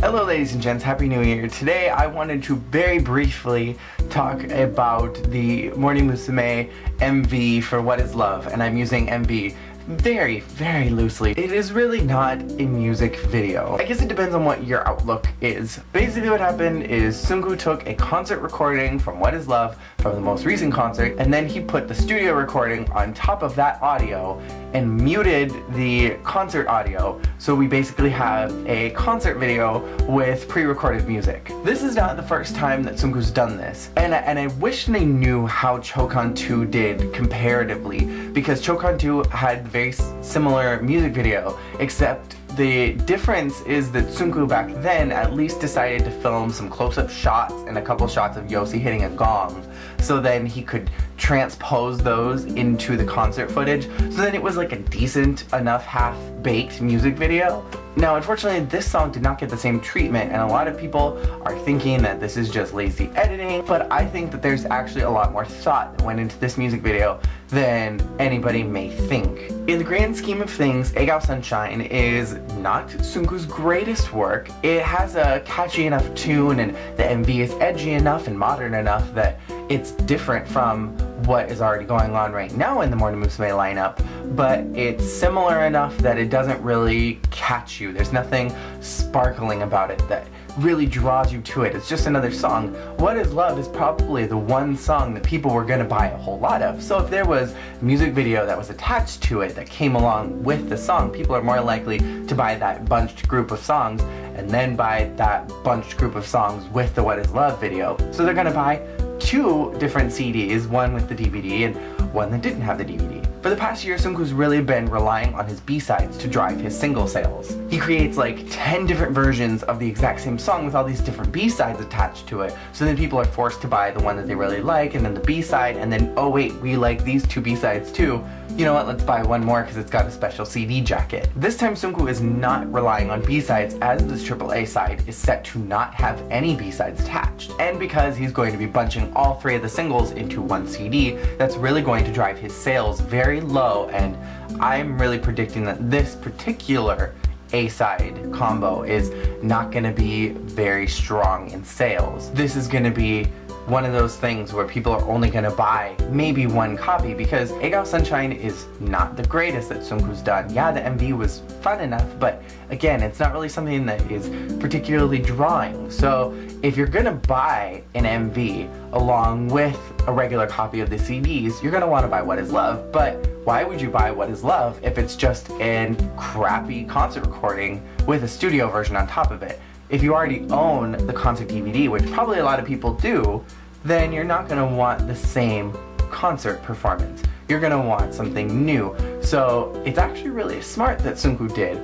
Hello ladies and gents, Happy New Year. Today I wanted to very briefly talk about the Morning Musume MV for What Is Love, and I'm using MV very, very loosely. It is really not a music video. I guess it depends on what your outlook is. Basically what happened is Sungu took a concert recording from What Is Love from the most recent concert, and then he put the studio recording on top of that audio and muted the concert audio, so we basically have a concert video with pre-recorded music. This is not the first time that Sungu's done this, and I wish they knew how Chokan 2 did comparatively, because Chokan 2 had very similar music video, except the difference is that Sungu back then at least decided to film some close-up shots and a couple shots of Yossi hitting a gong, so then he could transpose those into the concert footage, so then it was like a decent enough half-baked music video. Now unfortunately this song did not get the same treatment, and a lot of people are thinking that this is just lazy editing, but I think that there's actually a lot more thought that went into this music video than anybody may think. In the grand scheme of things, Egao Sunshine is not Sungu's greatest work. It has a catchy enough tune, and the MV is edgy enough and modern enough that it's different from what is already going on right now in the Morning Musume lineup, but it's similar enough that it doesn't really catch you. There's nothing sparkling about it that really draws you to it. It's just another song. What Is Love is probably the one song that people were gonna buy a whole lot of. So if there was a music video that was attached to it that came along with the song, people are more likely to buy that bunched group of songs and then buy that bunched group of songs with the What Is Love video. So they're gonna buy two different CDs, one with the DVD and one that didn't have the DVD. For the past year, Sungu's really been relying on his B-sides to drive his single sales. He creates like 10 different versions of the exact same song with all these different B-sides attached to it, so then people are forced to buy the one that they really like and then the B-side, and then oh wait, we like these two B-sides too. You know what, let's buy one more because it's got a special CD jacket. This time Sungu is not relying on B-sides, as this AAA side is set to not have any B-sides attached. And because he's going to be bunching all three of the singles into one CD, that's really going to drive his sales very low, and I'm really predicting that this particular A-side combo is not going to be very strong in sales. This is going to be one of those things where people are only going to buy maybe one copy, because Egao Sunshine is not the greatest that Sungu's done. Yeah, the MV was fun enough, but again, it's not really something that is particularly drawing. So if you're going to buy an MV along with a regular copy of the CDs, you're going to want to buy What Is Love, but why would you buy What Is Love if it's just a crappy concert recording with a studio version on top of it? If you already own the concert DVD, which probably a lot of people do, then you're not going to want the same concert performance. You're going to want something new. So it's actually really smart that Sungu did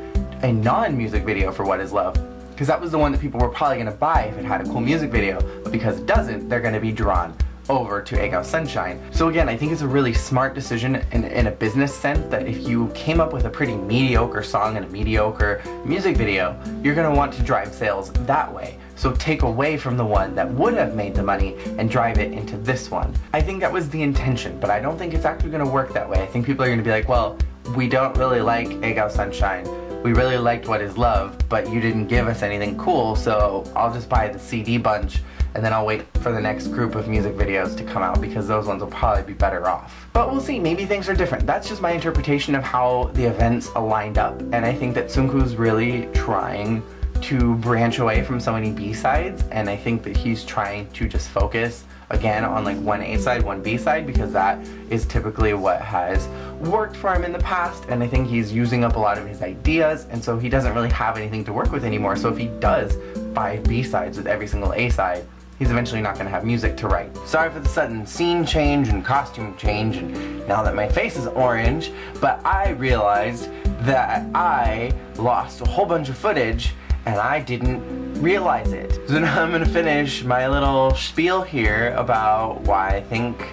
a non-music video for What Is Love, because that was the one that people were probably going to buy if it had a cool music video, but because it doesn't, they're going to be drawn over to Egao Sunshine. So again, I think it's a really smart decision in a business sense, that if you came up with a pretty mediocre song and a mediocre music video, you're going to want to drive sales that way. So take away from the one that would have made the money and drive it into this one. I think that was the intention, but I don't think it's actually going to work that way. I think people are going to be like, well, we don't really like Egao Sunshine. We really liked What Is Love, but you didn't give us anything cool, so I'll just buy the CD bunch and then I'll wait for the next group of music videos to come out, because those ones will probably be better off. But we'll see, maybe things are different. That's just my interpretation of how the events aligned up, and I think that Sungu's really trying to branch away from so many B-sides, and I think that he's trying to just focus again on like one A-side, one B-side, because that is typically what has worked for him in the past, and I think he's using up a lot of his ideas, and so he doesn't really have anything to work with anymore. So if he does 5 B-sides with every single A-side, he's eventually not going to have music to write. Sorry for the sudden scene change and costume change, and now that my face is orange, but I realized that I lost a whole bunch of footage and I didn't realize it. So now I'm going to finish my little spiel here about why I think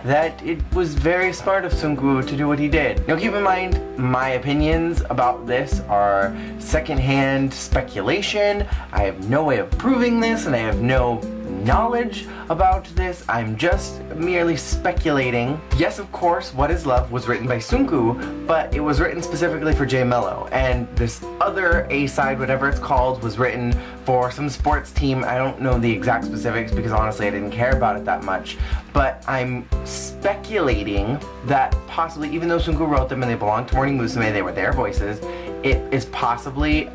that it was very smart of Sungu to do what he did. Now keep in mind, my opinions about this are secondhand speculation. I have no way of proving this, and I have no knowledge about this. I'm just merely speculating. Yes, of course, What Is Love was written by Sunku, but it was written specifically for J Mello, and this other A-side, whatever it's called, was written for some sports team. I don't know the exact specifics because honestly I didn't care about it that much, but I'm speculating that possibly, even though Sunku wrote them and they belong to Morning Musume, they were their voices, it is possibly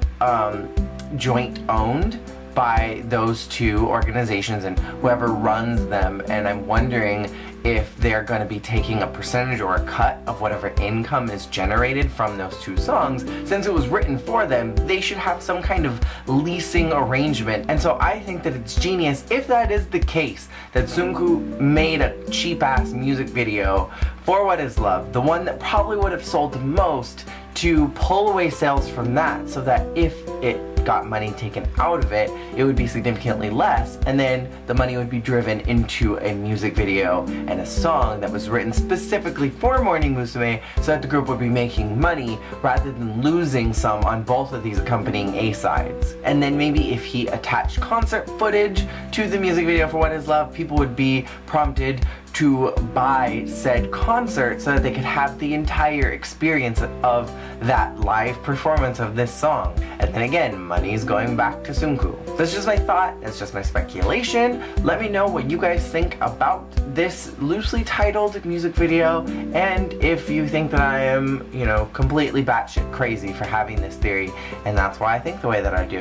joint owned by those two organizations and whoever runs them, and I'm wondering if they're going to be taking a percentage or a cut of whatever income is generated from those two songs. Since it was written for them, they should have some kind of leasing arrangement, and so I think that it's genius if that is the case, that Sunku made a cheap-ass music video for What Is Love, the one that probably would have sold the most, to pull away sales from that, so that if it got money taken out of it, it would be significantly less, and then the money would be driven into a music video and a song that was written specifically for Morning Musume, so that the group would be making money rather than losing some on both of these accompanying A-sides. And then maybe if he attached concert footage to the music video for What Is Love, people would be prompted to buy said concert so that they could have the entire experience of that live performance of this song. And then again, money is going back to Sunku. That's just my thought, that's just my speculation. Let me know what you guys think about this loosely titled music video, and if you think that I am, you know, completely batshit crazy for having this theory, and that's why I think the way that I do.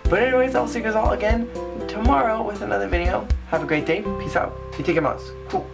But anyways, I'll see you guys all again tomorrow with another video. Have a great day. Peace out. You take it, mouse. Cool.